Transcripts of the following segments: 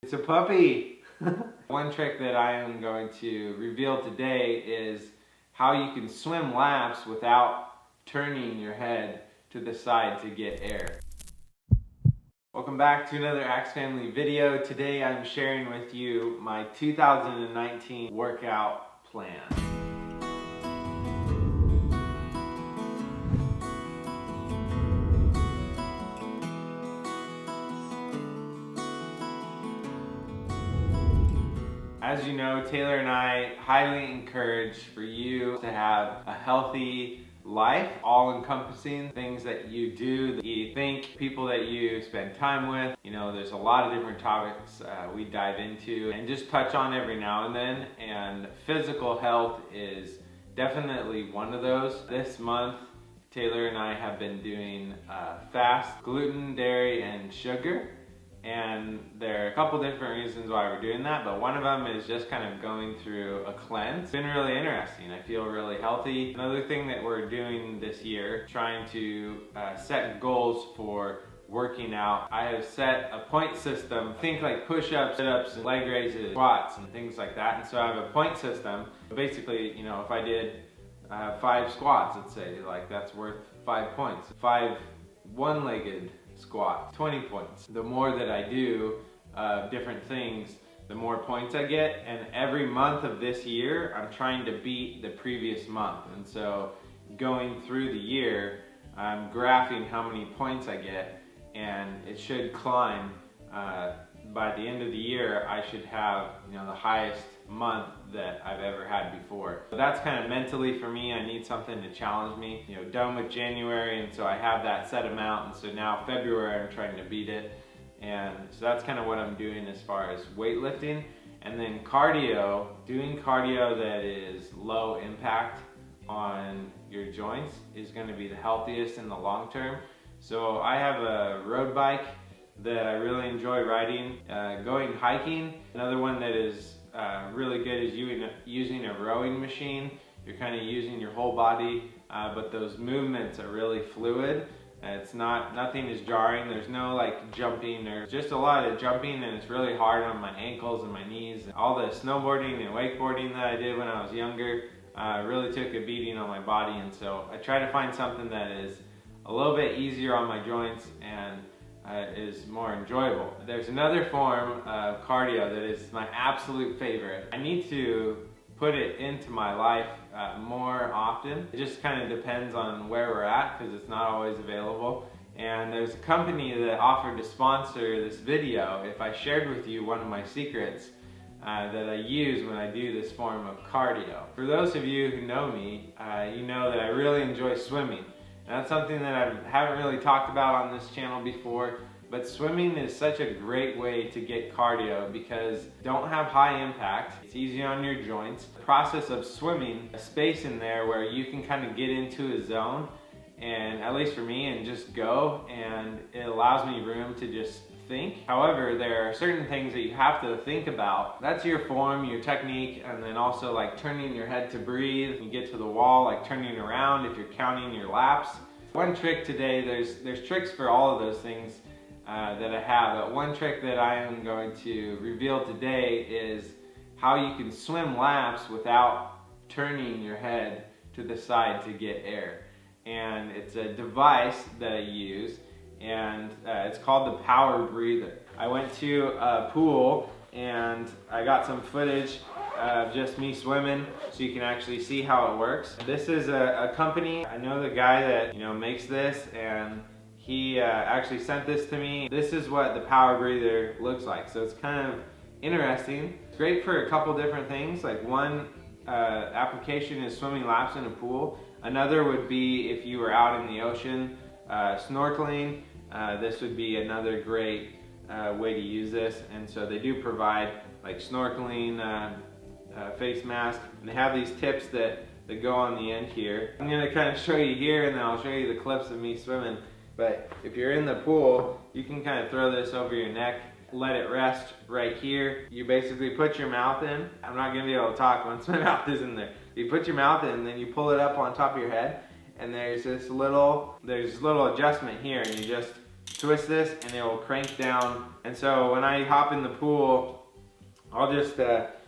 It's a puppy! One trick that I am going to reveal today is how you can swim laps without turning your head to the side to get air. Welcome back to another Axe Family video. Today I'm sharing with you my 2019 workout plan. As you know, Taylor and I highly encourage for you to have a healthy life, all-encompassing things that you do, that you think, people that you spend time with. You know, there's a lot of different topics we dive into and just touch on every now and then, and physical health is definitely one of those. This month, Taylor and I have been doing fast, gluten, dairy, and sugar. And there are a couple different reasons why we're doing that, but one of them is just kind of going through a cleanse. It's been really interesting. I feel really healthy. Another thing that we're doing this year, trying to set goals for working out. I have set a point system, think like push-ups, sit-ups, and leg raises, squats, and things like that. And so I have a point system. Basically, you know, if I did 5 squats, let's say, like that's worth 5 points. 5 one-legged squat, 20 points. The more that I do different things, the more points I get, and every month of this year I'm trying to beat the previous month. And so going through the year, I'm graphing how many points I get, and it should climb. By the end of the year I should have, you know, the highest month that I've ever had before. So that's kind of mentally for me. I need something to challenge me. You know, done with January, and so I have that set amount, and so now February I'm trying to beat it. And so that's kind of what I'm doing as far as weightlifting. And then cardio, doing cardio that is low impact on your joints is going to be the healthiest in the long term. So I have a road bike that I really enjoy riding. Going hiking, another one that is really good is using a rowing machine. You're kind of using your whole body, but those movements are really fluid. It's nothing is jarring. There's no like jumping. There's just a lot of jumping, and it's really hard on my ankles and my knees. All the snowboarding and wakeboarding that I did when I was younger really took a beating on my body, and so I try to find something that is a little bit easier on my joints and is more enjoyable. There's another form of cardio that is my absolute favorite. I need to put it into my life more often. It just kind of depends on where we're at, because it's not always available. And there's a company that offered to sponsor this video if I shared with you one of my secrets that I use when I do this form of cardio. For those of you who know me, you know that I really enjoy swimming. And that's something that I haven't really talked about on this channel before, but swimming is such a great way to get cardio because you don't have high impact. It's easy on your joints. The process of swimming, a space in there where you can kind of get into a zone, and at least for me, and just go, and it allows me room to just think. However, there are certain things that you have to think about. That's your form, your technique, and then also like turning your head to breathe. You get to the wall, like turning around if you're counting your laps. One trick today, there's tricks for all of those things that I have, but one trick that I am going to reveal today is how you can swim laps without turning your head to the side to get air. And it's a device that I use, and it's called the Powerbreather. I went to a pool and I got some footage of just me swimming so you can actually see how it works. This is a company. I know the guy that, you know, makes this, and he actually sent this to me. This is what the Powerbreather looks like. So it's kind of interesting. It's great for a couple different things. Like one application is swimming laps in a pool. Another would be if you were out in the ocean snorkeling. This would be another great way to use this. And so they do provide like snorkeling face mask, and they have these tips that go on the end here. I'm going to kind of show you here, and then I'll show you the clips of me swimming. But if you're in the pool, you can kind of throw this over your neck, let it rest right here. You basically put your mouth in. I'm not going to be able to talk once my mouth is in there. You put your mouth in, and then you pull it up on top of your head, and there's this little adjustment here, and you just twist this and it will crank down. And so when I hop in the pool, I'll just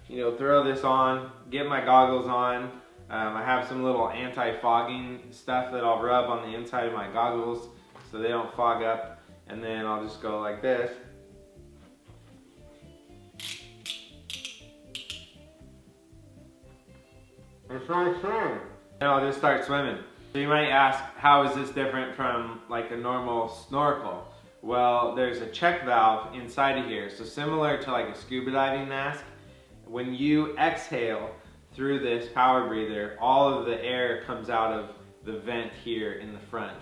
you know, throw this on, get my goggles on. I have some little anti-fogging stuff that I'll rub on the inside of my goggles so they don't fog up. And then I'll just go like this. And I'll just start swimming. So you might ask, how is this different from like a normal snorkel? Well, there's a check valve inside of here. So similar to like a scuba diving mask, when you exhale through this power breather, all of the air comes out of the vent here in the front.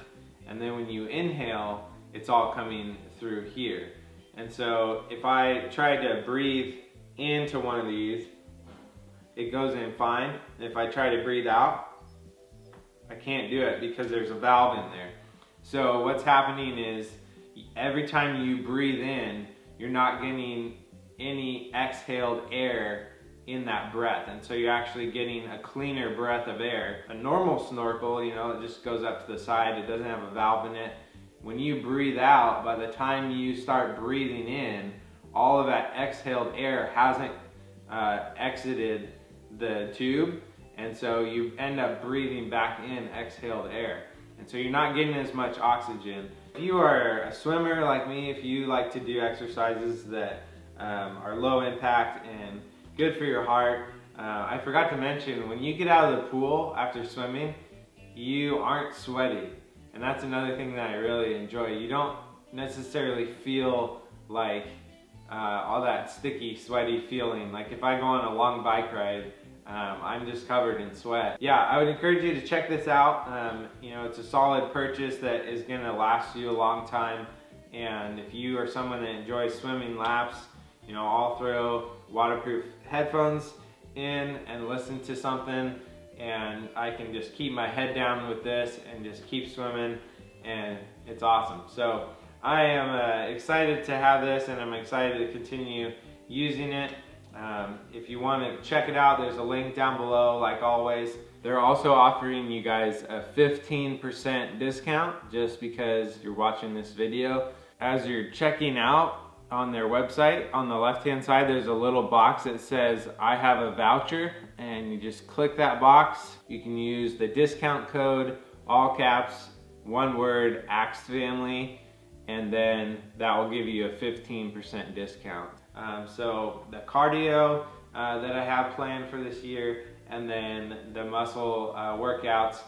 And then when you inhale, it's all coming through here. And so if I try to breathe into one of these, it goes in fine. If I try to breathe out, I can't do it because there's a valve in there. So what's happening is every time you breathe in, you're not getting any exhaled air in that breath. And so you're actually getting a cleaner breath of air. A normal snorkel, you know, it just goes up to the side. It doesn't have a valve in it. When you breathe out, by the time you start breathing in, all of that exhaled air hasn't exited the tube. And so you end up breathing back in exhaled air. And so you're not getting as much oxygen. If you are a swimmer like me, if you like to do exercises that are low impact and good for your heart, I forgot to mention, when you get out of the pool after swimming, you aren't sweaty. And that's another thing that I really enjoy. You don't necessarily feel like all that sticky, sweaty feeling. Like if I go on a long bike ride, I'm just covered in sweat. Yeah, I would encourage you to check this out. You know, it's a solid purchase that is gonna last you a long time. And if you are someone that enjoys swimming laps, you know, I'll throw waterproof headphones in and listen to something, and I can just keep my head down with this and just keep swimming, and it's awesome. So I am excited to have this, and I'm excited to continue using it. If you want to check it out, there's a link down below, like always. They're also offering you guys a 15% discount just because you're watching this video. As you're checking out on their website, on the left-hand side, there's a little box that says, I have a voucher, and you just click that box. You can use the discount code, all caps, one word, Axe Family, and then that will give you a 15% discount. So the cardio that I have planned for this year, and then the muscle workouts,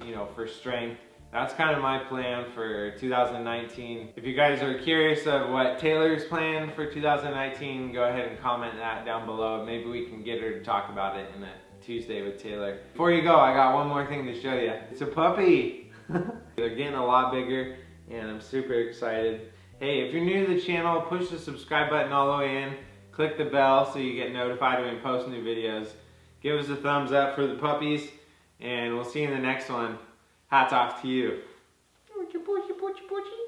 you know, for strength. That's kind of my plan for 2019. If you guys are curious of what Taylor's plan for 2019, go ahead and comment that down below. Maybe we can get her to talk about it in a Tuesday with Taylor. Before you go, I got one more thing to show you. It's a puppy. They're getting a lot bigger, and I'm super excited. Hey, if you're new to the channel, push the subscribe button all the way in. Click the bell so you get notified when we post new videos. Give us a thumbs up for the puppies, and we'll see you in the next one. Hats off to you.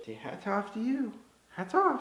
Say hats off to you. Hats off.